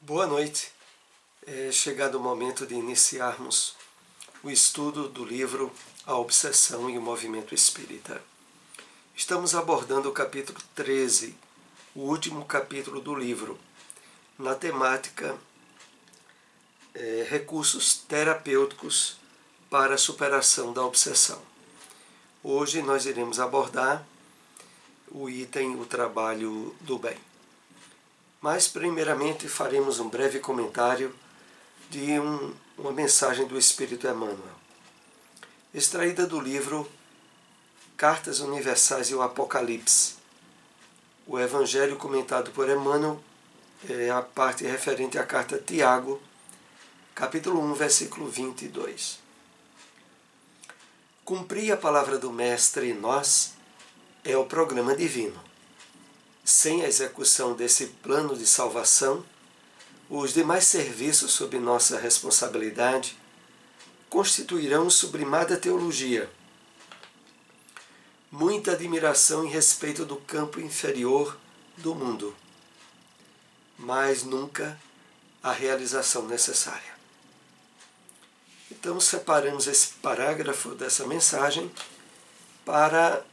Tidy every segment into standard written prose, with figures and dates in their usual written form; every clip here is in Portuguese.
Boa noite. É chegado o momento de iniciarmos o estudo do livro A Obsessão e o Movimento Espírita. Estamos abordando o capítulo 13, o último capítulo do livro, na temática recursos terapêuticos para a superação da obsessão. Hoje nós iremos abordar o item O Trabalho do Bem. Mas, primeiramente, faremos um breve comentário de uma mensagem do Espírito Emmanuel, extraída do livro Cartas Universais e o Apocalipse. O Evangelho comentado por Emmanuel é a parte referente à carta Tiago, capítulo 1, versículo 22. Cumprir a palavra do Mestre em nós é o programa divino. Sem a execução desse plano de salvação, os demais serviços sob nossa responsabilidade constituirão sublimada teologia, muita admiração e respeito do campo inferior do mundo, mas nunca a realização necessária. Então separamos esse parágrafo dessa mensagem para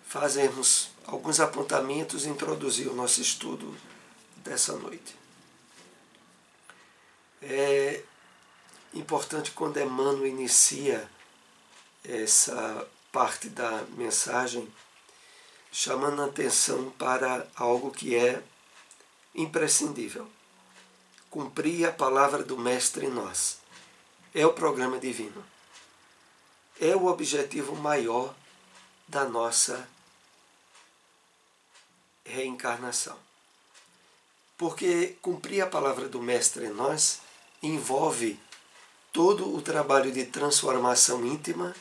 fazermos alguns apontamentos e introduzir o nosso estudo dessa noite. É importante quando Emmanuel inicia essa parte da mensagem, chamando a atenção para algo que é imprescindível. Cumprir a palavra do Mestre em nós. É o programa divino. É o objetivo maior da nossa reencarnação. Porque cumprir a palavra do Mestre em nós envolve todo o trabalho de transformação íntima,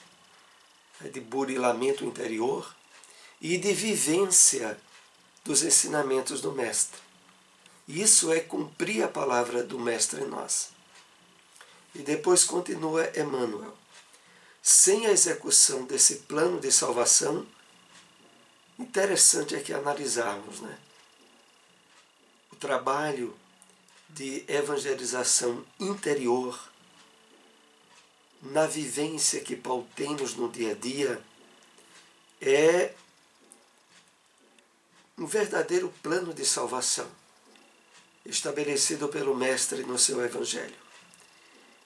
de burilamento interior e de vivência dos ensinamentos do Mestre. Isso é cumprir a palavra do Mestre em nós. E depois continua Emmanuel. Sem a execução desse plano de salvação, interessante é que analisarmos, o trabalho de evangelização interior, na vivência que pautemos no dia a dia, é um verdadeiro plano de salvação, estabelecido pelo Mestre no seu Evangelho.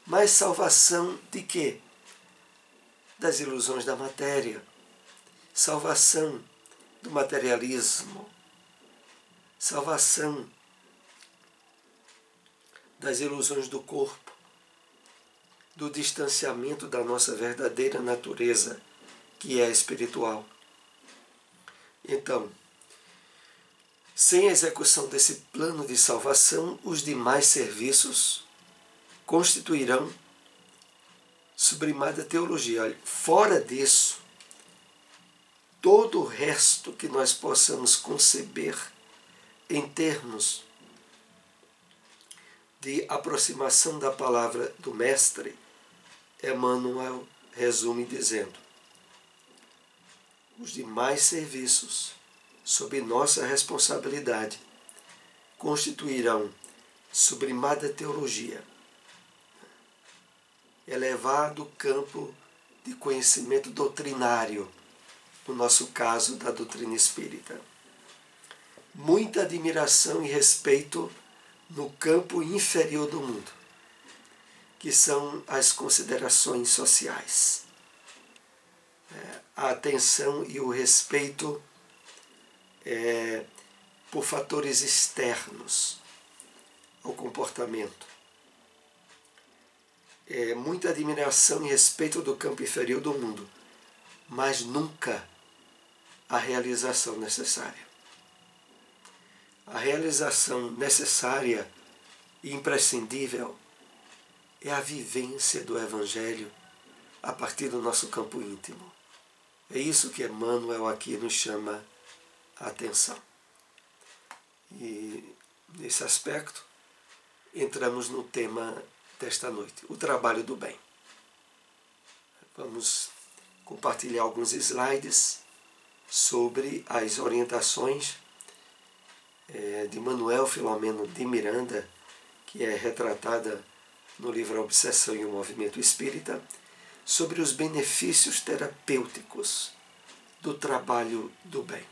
Mas salvação de quê? Das ilusões da matéria, salvação do materialismo, salvação das ilusões do corpo, do distanciamento da nossa verdadeira natureza, que é espiritual. Então, sem a execução desse plano de salvação, os demais serviços constituirão sublimada teologia. Olha, fora disso, todo o resto que nós possamos conceber em termos de aproximação da palavra do Mestre, Emmanuel resume dizendo: os demais serviços, sob nossa responsabilidade, constituirão sublimada teologia, elevado campo de conhecimento doutrinário, no nosso caso da doutrina espírita. Muita admiração e respeito no campo inferior do mundo, que são as considerações sociais. A atenção e o respeito por fatores externos ao comportamento. Muita admiração e respeito do campo inferior do mundo, mas nunca a realização necessária. A realização necessária e imprescindível é a vivência do Evangelho a partir do nosso campo íntimo. É isso que Emmanuel aqui nos chama a atenção. E nesse aspecto, entramos no tema desta noite, o trabalho do bem. Vamos compartilhar alguns slides sobre as orientações de Manuel Filomeno de Miranda, que é retratada no livro A Obsessão e o Movimento Espírita, sobre os benefícios terapêuticos do trabalho do bem.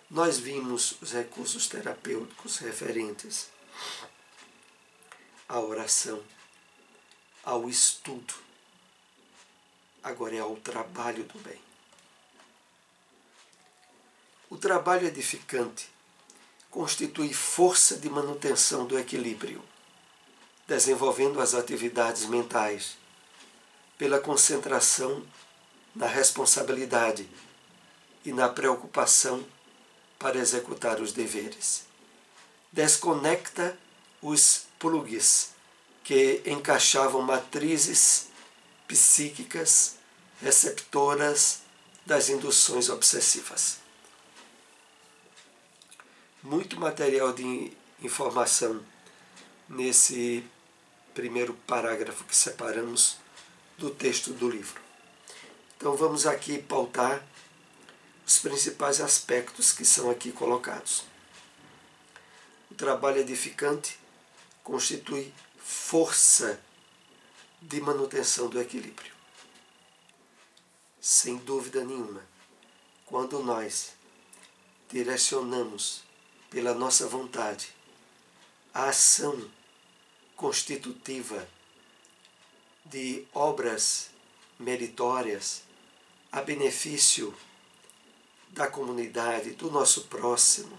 Nós vimos os recursos terapêuticos referentes à oração, ao estudo, agora é ao trabalho do bem. O trabalho edificante constitui força de manutenção do equilíbrio, desenvolvendo as atividades mentais pela concentração na responsabilidade e na preocupação para executar os deveres. Desconecta os plugs que encaixavam matrizes psíquicas receptoras das induções obsessivas. Muito material de informação nesse primeiro parágrafo que separamos do texto do livro. Então vamos aqui pautar os principais aspectos que são aqui colocados. O trabalho edificante constitui força de manutenção do equilíbrio. Sem dúvida nenhuma, quando nós direcionamos pela nossa vontade a ação constitutiva de obras meritórias a benefício da comunidade, do nosso próximo,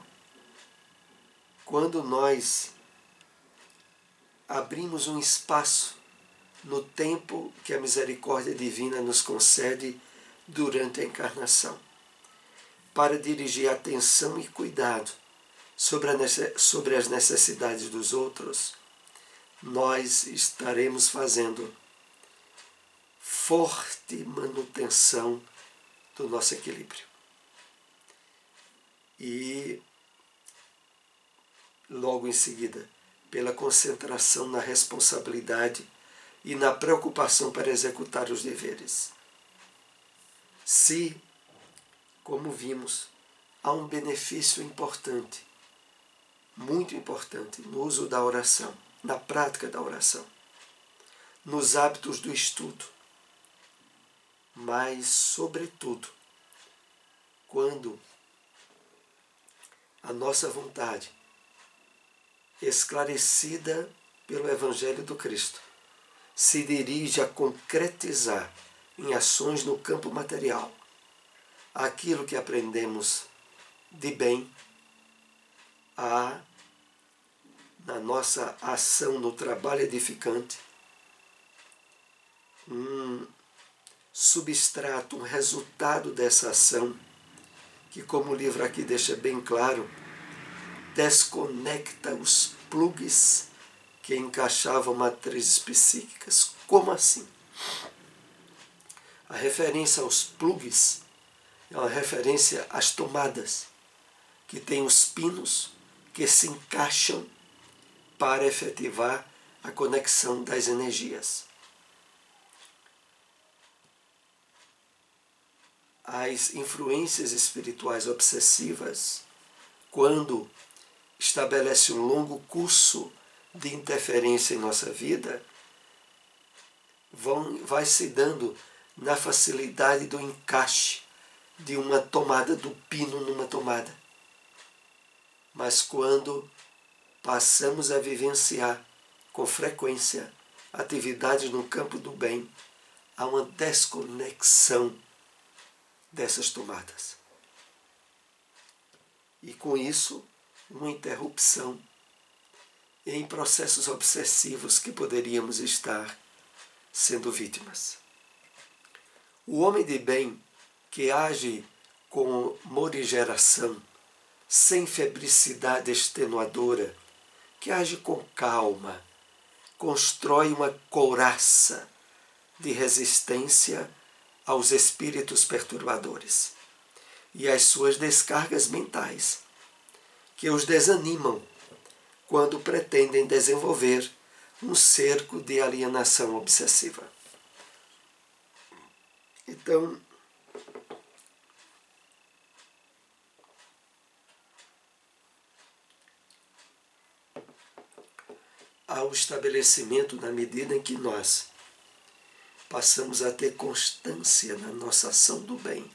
quando nós abrimos um espaço no tempo que a misericórdia divina nos concede durante a encarnação, para dirigir atenção e cuidado sobre as necessidades dos outros, nós estaremos fazendo forte manutenção do nosso equilíbrio. E logo em seguida, pela concentração na responsabilidade e na preocupação para executar os deveres. Se, como vimos, há um benefício importante, muito importante, no uso da oração, na prática da oração, nos hábitos do estudo, mas, sobretudo, quando a nossa vontade, esclarecida pelo Evangelho do Cristo, se dirige a concretizar em ações no campo material aquilo que aprendemos de bem, na nossa ação no trabalho edificante, um substrato, um resultado dessa ação, que, como o livro aqui deixa bem claro, desconecta os plugs que encaixavam matrizes psíquicas. Como assim? A referência aos plugs é uma referência às tomadas, que têm os pinos que se encaixam para efetivar a conexão das energias. As influências espirituais obsessivas, quando estabelece um longo curso de interferência em nossa vida, vai se dando na facilidade do encaixe de uma tomada, do pino numa tomada. Mas quando passamos a vivenciar com frequência atividades no campo do bem, há uma desconexão dessas tomadas. E com isso, uma interrupção em processos obsessivos que poderíamos estar sendo vítimas. O homem de bem que age com morigeração, sem febricidade extenuadora, que age com calma, constrói uma couraça de resistência aos espíritos perturbadores e às suas descargas mentais, que os desanimam quando pretendem desenvolver um cerco de alienação obsessiva. Então, ao estabelecimento na medida em que nós passamos a ter constância na nossa ação do bem,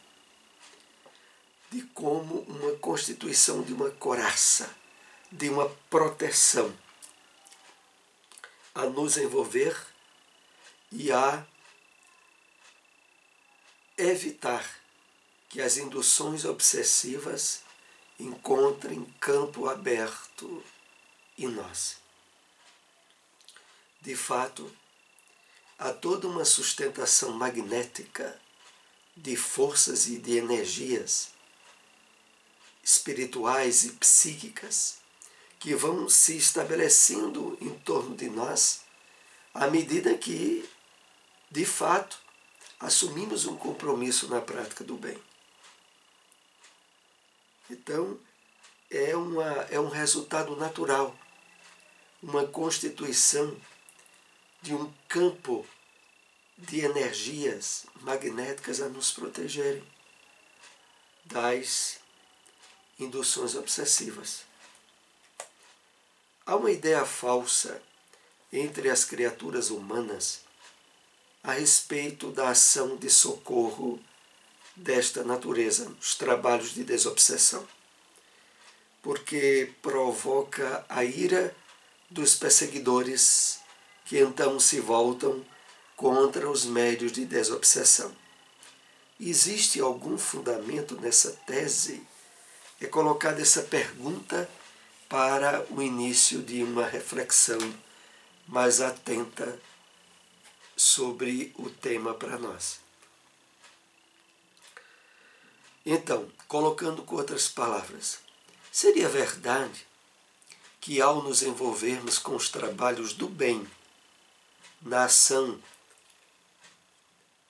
de como uma constituição de uma coraça, de uma proteção a nos envolver e a evitar que as induções obsessivas encontrem campo aberto em nós. De fato, há toda uma sustentação magnética de forças e de energias espirituais e psíquicas que vão se estabelecendo em torno de nós à medida que, de fato, assumimos um compromisso na prática do bem. Então, é um resultado natural, uma constituição de um campo de energias magnéticas a nos protegerem das induções obsessivas. Há uma ideia falsa entre as criaturas humanas a respeito da ação de socorro desta natureza, os trabalhos de desobsessão, porque provoca a ira dos perseguidores que então se voltam contra os médios de desobsessão. Existe algum fundamento nessa tese? É colocada essa pergunta para o início de uma reflexão mais atenta sobre o tema para nós. Então, colocando com outras palavras, seria verdade que ao nos envolvermos com os trabalhos do bem, na ação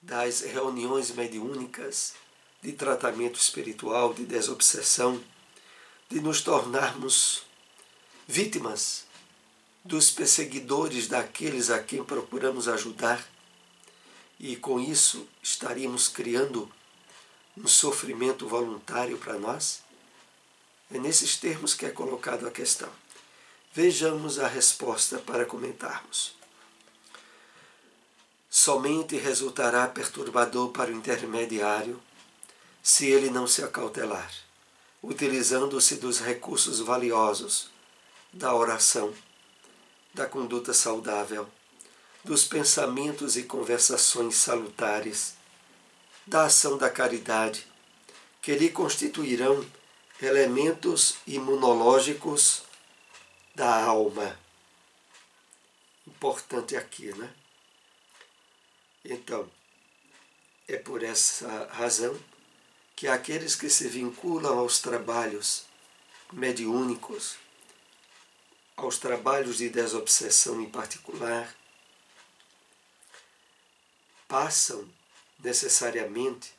das reuniões mediúnicas de tratamento espiritual, de desobsessão, de nos tornarmos vítimas dos perseguidores daqueles a quem procuramos ajudar, e com isso estaríamos criando um sofrimento voluntário para nós? É nesses termos que é colocada a questão. Vejamos a resposta para comentarmos. Somente resultará perturbador para o intermediário se ele não se acautelar, utilizando-se dos recursos valiosos da oração, da conduta saudável, dos pensamentos e conversações salutares, da ação da caridade, que lhe constituirão elementos imunológicos da alma. Importante aqui, né? Então, é por essa razão que aqueles que se vinculam aos trabalhos mediúnicos, aos trabalhos de desobsessão em particular, passam necessariamente,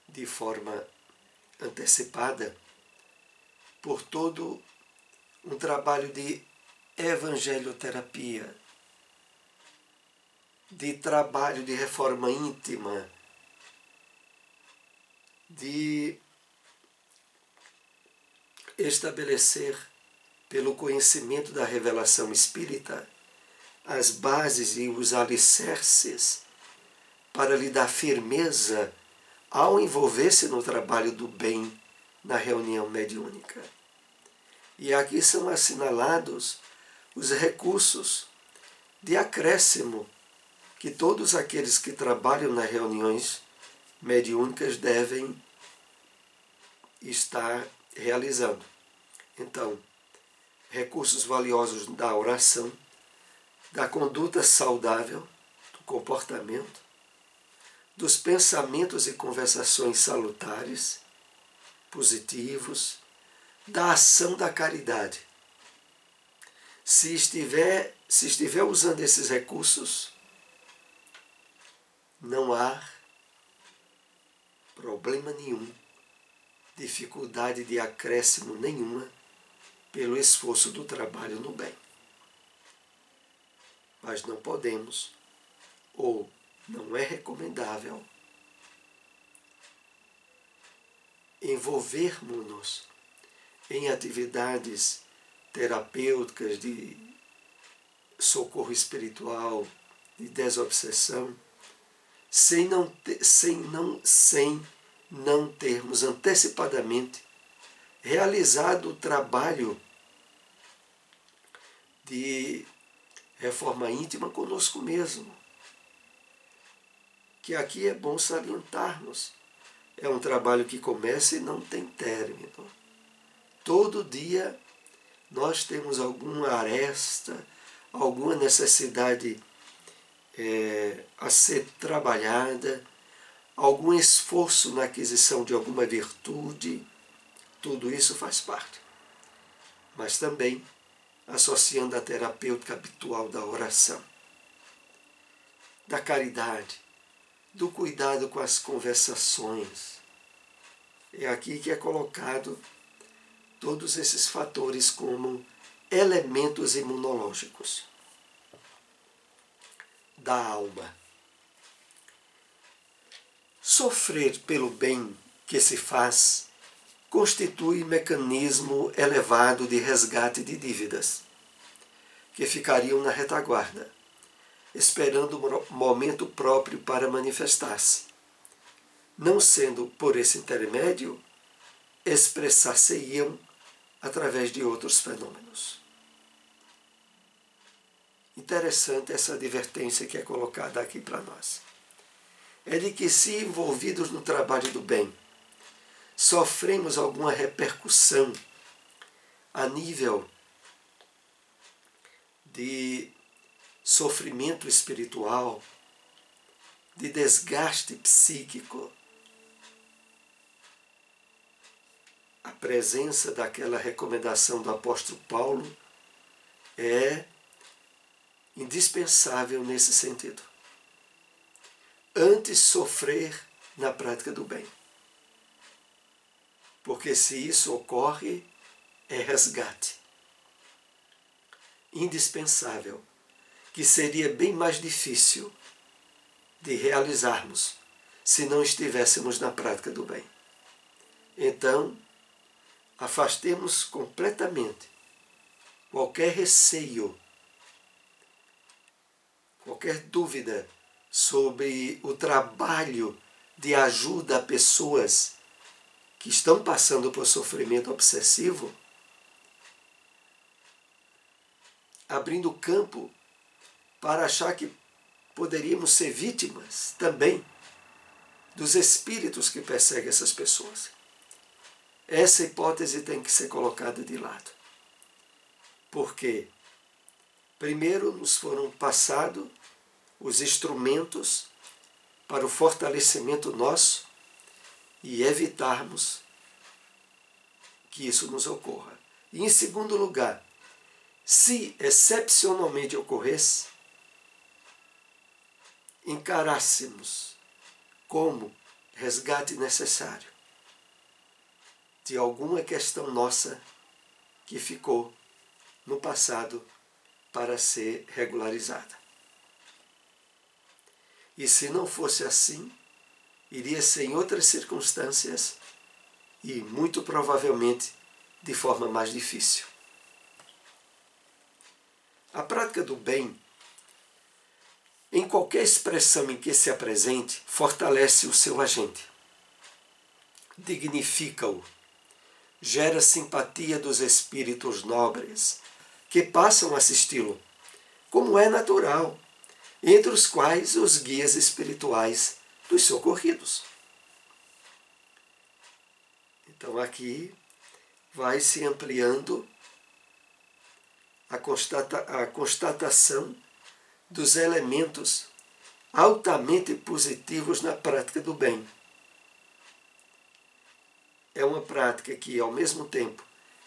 de forma antecipada, por todo um trabalho de evangelioterapia, de trabalho de reforma íntima, de estabelecer, pelo conhecimento da revelação espírita, as bases e os alicerces para lhe dar firmeza ao envolver-se no trabalho do bem na reunião mediúnica. E aqui são assinalados os recursos de acréscimo que todos aqueles que trabalham nas reuniões mediúnicas devem estar realizando. Então, recursos valiosos da oração, da conduta saudável, do comportamento, dos pensamentos e conversações salutares, positivos, da ação da caridade. Se estiver usando esses recursos, não há problema nenhum, dificuldade de acréscimo nenhuma pelo esforço do trabalho no bem. Mas não podemos, ou não é recomendável, envolvermos-nos em atividades terapêuticas de socorro espiritual, de desobsessão, sem não termos antecipadamente realizado o trabalho de reforma íntima conosco mesmo. Que aqui é bom salientarmos. É um trabalho que começa e não tem término. Todo dia nós temos alguma aresta, alguma necessidade a ser trabalhada, algum esforço na aquisição de alguma virtude, tudo isso faz parte. Mas também associando a terapêutica habitual da oração, da caridade, do cuidado com as conversações. É aqui que é colocado todos esses fatores como elementos imunológicos da alma. Sofrer pelo bem que se faz constitui mecanismo elevado de resgate de dívidas, que ficariam na retaguarda, esperando o momento próprio para manifestar-se, não sendo por esse intermédio, expressar-se-iam através de outros fenômenos. Interessante essa advertência que é colocada aqui para nós. É de que, se envolvidos no trabalho do bem, sofremos alguma repercussão a nível de sofrimento espiritual, de desgaste psíquico, a presença daquela recomendação do apóstolo Paulo é indispensável nesse sentido. Antes sofrer na prática do bem. Porque se isso ocorre, é resgate. Indispensável, que seria bem mais difícil de realizarmos se não estivéssemos na prática do bem. Então, afastemos completamente qualquer receio, qualquer dúvida sobre o trabalho de ajuda a pessoas que estão passando por sofrimento obsessivo, abrindo campo para achar que poderíamos ser vítimas também dos espíritos que perseguem essas pessoas. Essa hipótese tem que ser colocada de lado. Porque, primeiro, nos foram passados os instrumentos para o fortalecimento nosso e evitarmos que isso nos ocorra. E, em segundo lugar, se excepcionalmente ocorresse, encarássemos como resgate necessário de alguma questão nossa que ficou no passado para ser regularizada. E se não fosse assim, iria ser em outras circunstâncias e muito provavelmente de forma mais difícil. A prática do bem, em qualquer expressão em que se apresente, fortalece o seu agente, dignifica-o, gera simpatia dos espíritos nobres que passam a assisti-lo, como é natural, entre os quais os guias espirituais dos socorridos. Então aqui vai se ampliando a constatação dos elementos altamente positivos na prática do bem. É uma prática que, ao mesmo tempo,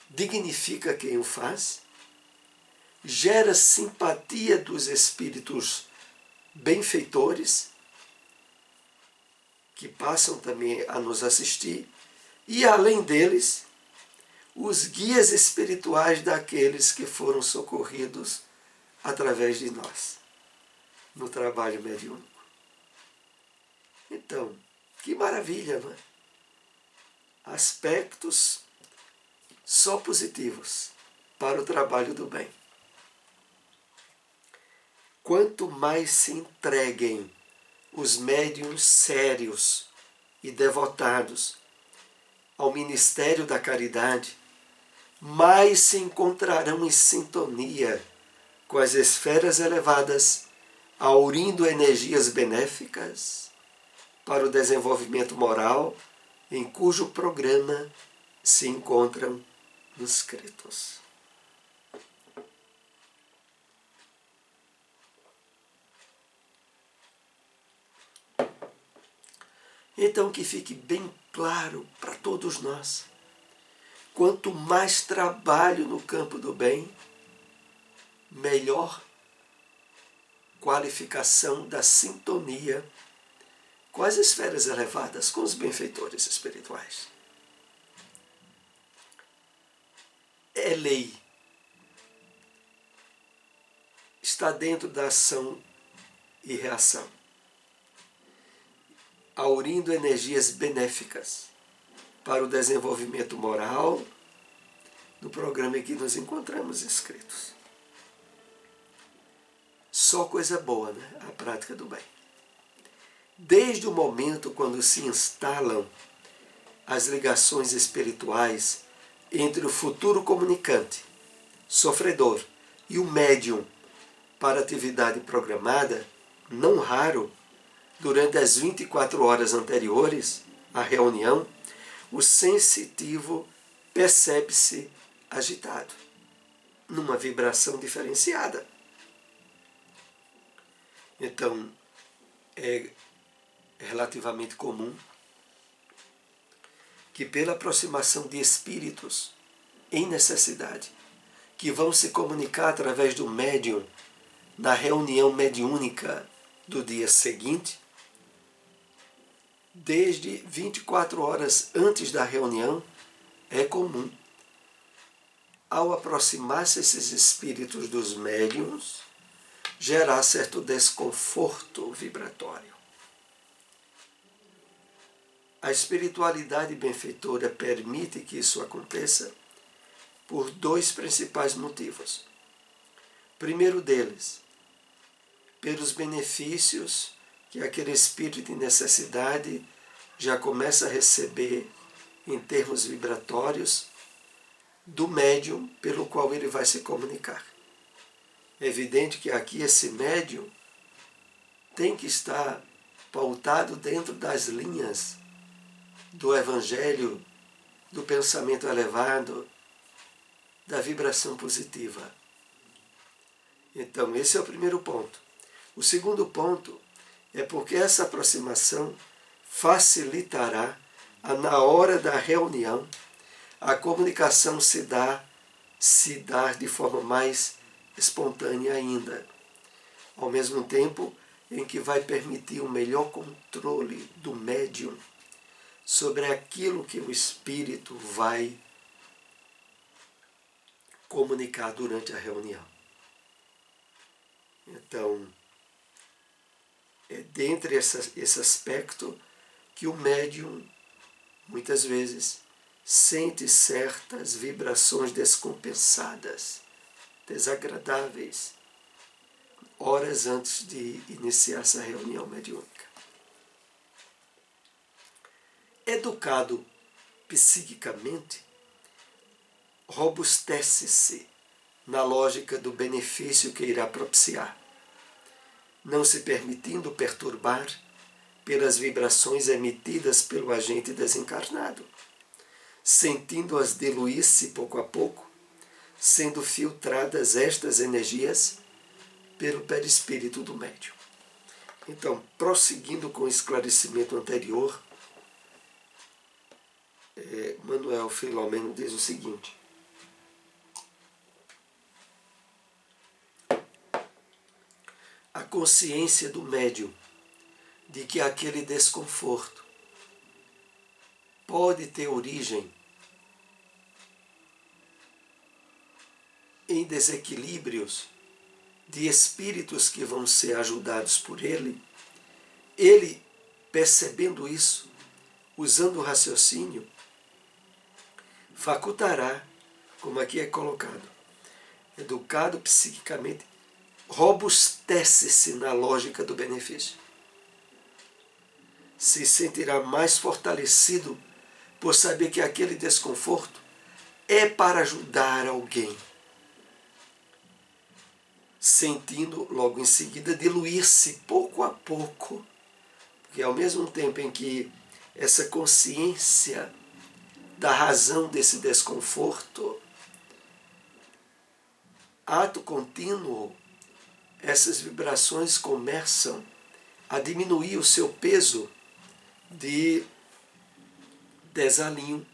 dignifica quem o faz, gera simpatia dos espíritos benfeitores, que passam também a nos assistir, e, além deles, os guias espirituais daqueles que foram socorridos através de nós, no trabalho mediúnico. Então, que maravilha, não é? Aspectos só positivos para o trabalho do bem. quanto mais se entreguem os médiuns sérios e devotados ao ministério da caridade, mais se encontrarão em sintonia com as esferas elevadas, aurindo energias benéficas para o desenvolvimento moral, em cujo programa se encontram inscritos. Então, que fique bem claro para todos nós: quanto mais trabalho no campo do bem, melhor qualificação da sintonia com as esferas elevadas, com os benfeitores espirituais. É lei. Está dentro da ação e reação, aurindo energias benéficas para o desenvolvimento moral do programa em que nos encontramos inscritos. Só coisa boa, né? A prática do bem. Desde o momento quando se instalam as ligações espirituais entre o futuro comunicante, sofredor, e o médium para atividade programada, não raro, durante as 24 horas anteriores à reunião, o sensitivo percebe-se agitado, numa vibração diferenciada. Então, é relativamente comum que, pela aproximação de espíritos em necessidade, que vão se comunicar através do médium na reunião mediúnica do dia seguinte, desde 24 horas antes da reunião, é comum, ao aproximar-se esses espíritos dos médiuns, gerar certo desconforto vibratório. A espiritualidade benfeitora permite que isso aconteça por dois principais motivos. Primeiro deles, pelos benefícios que aquele espírito de necessidade já começa a receber em termos vibratórios do médium pelo qual ele vai se comunicar. É evidente que aqui esse médium tem que estar pautado dentro das linhas do Evangelho, do pensamento elevado, da vibração positiva. Então, esse é o primeiro ponto. O segundo ponto é porque essa aproximação facilitará na hora da reunião a comunicação se dar de forma mais espontânea ainda, ao mesmo tempo em que vai permitir um melhor controle do médium sobre aquilo que o espírito vai comunicar durante a reunião. Então, é dentre esse aspecto que o médium, muitas vezes, sente certas vibrações descompensadas, desagradáveis, horas antes de iniciar essa reunião mediúnica. Educado psiquicamente, robustece-se na lógica do benefício que irá propiciar, não se permitindo perturbar pelas vibrações emitidas pelo agente desencarnado, sentindo-as diluir-se pouco a pouco, sendo filtradas estas energias pelo perispírito do médium. Então, prosseguindo com o esclarecimento anterior, Manuel Filomeno diz o seguinte: a consciência do médium de que aquele desconforto pode ter origem em desequilíbrios de espíritos que vão ser ajudados por ele, percebendo isso, usando o raciocínio, facultará, como aqui é colocado, educado psiquicamente, robustece-se na lógica do benefício. Se sentirá mais fortalecido por saber que aquele desconforto é para ajudar alguém, sentindo logo em seguida diluir-se pouco a pouco, porque ao mesmo tempo em que essa consciência da razão desse desconforto, ato contínuo, essas vibrações começam a diminuir o seu peso de desalinho,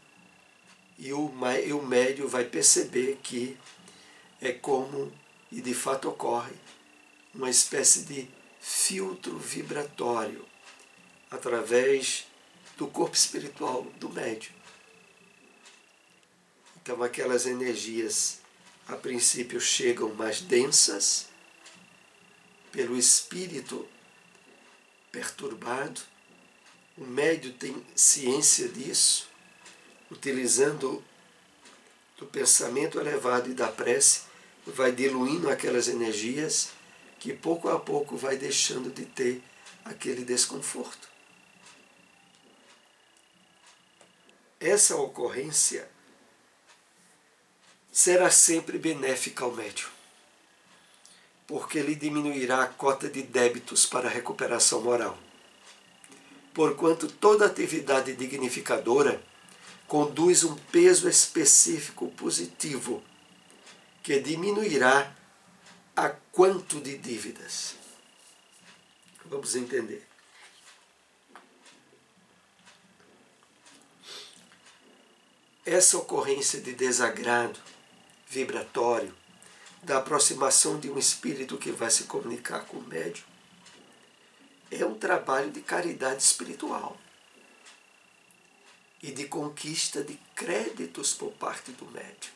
e o médium vai perceber que é como, e de fato ocorre, uma espécie de filtro vibratório através do corpo espiritual do médium. Então aquelas energias a princípio chegam mais densas pelo espírito perturbado. O médium tem ciência disso, utilizando do pensamento elevado e da prece, vai diluindo aquelas energias que pouco a pouco vai deixando de ter aquele desconforto. Essa ocorrência será sempre benéfica ao médium, porque ele diminuirá a cota de débitos para a recuperação moral. Porquanto toda atividade dignificadora conduz um peso específico positivo que diminuirá a quanto de dívidas. Vamos entender. Essa ocorrência de desagrado vibratório, da aproximação de um espírito que vai se comunicar com o médium, é um trabalho de caridade espiritual e de conquista de créditos por parte do médium,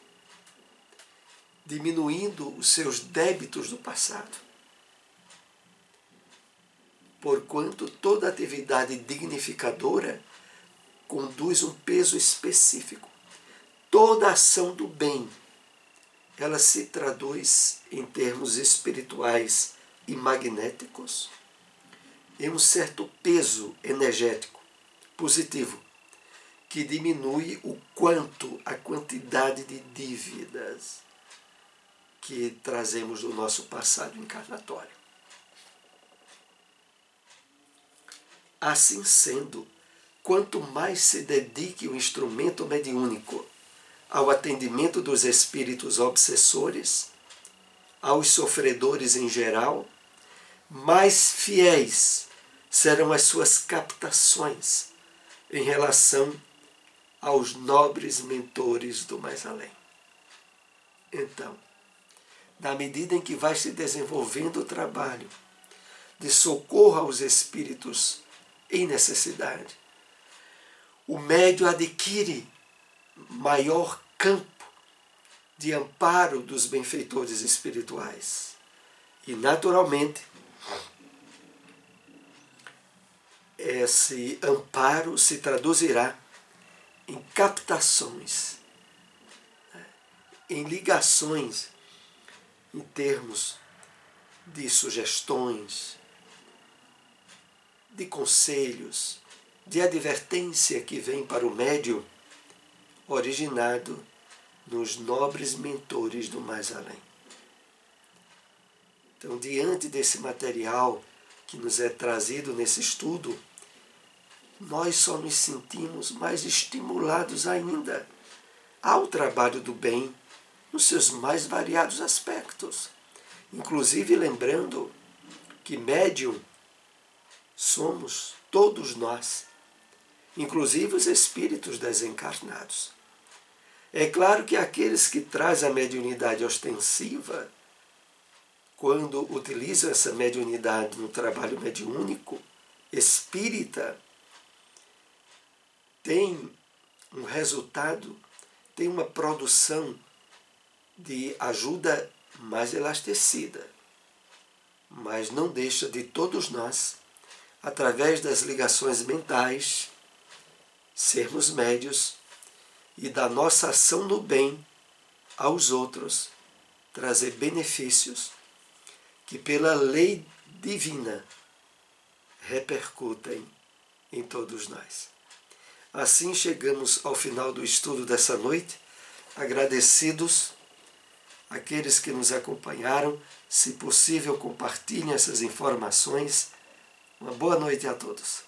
diminuindo os seus débitos do passado. Porquanto toda atividade dignificadora conduz um peso específico. Toda ação do bem, ela se traduz em termos espirituais e magnéticos em um certo peso energético positivo, que diminui a quantidade de dívidas que trazemos do nosso passado encarnatório. Assim sendo, quanto mais se dedique o instrumento mediúnico ao atendimento dos espíritos obsessores, aos sofredores em geral, mais fiéis serão as suas captações em relação aos nobres mentores do mais além. Então, na medida em que vai se desenvolvendo o trabalho de socorro aos espíritos em necessidade, o médium adquire maior campo de amparo dos benfeitores espirituais. E, naturalmente, esse amparo se traduzirá em captações, em ligações, em termos de sugestões, de conselhos, de advertência que vem para o médium, originado nos nobres mentores do mais além. Então, diante desse material que nos é trazido nesse estudo, nós só nos sentimos mais estimulados ainda ao trabalho do bem nos seus mais variados aspectos. Inclusive lembrando que médium somos todos nós, inclusive os espíritos desencarnados. É claro que aqueles que trazem a mediunidade ostensiva, quando utilizam essa mediunidade no trabalho mediúnico espírita, tem um resultado, tem uma produção de ajuda mais elastecida, mas não deixa de todos nós, através das ligações mentais, sermos médios e da nossa ação no bem aos outros, trazer benefícios que pela lei divina repercutem em todos nós. Assim chegamos ao final do estudo dessa noite, agradecidos àqueles que nos acompanharam. Se possível, compartilhem essas informações. Uma boa noite a todos.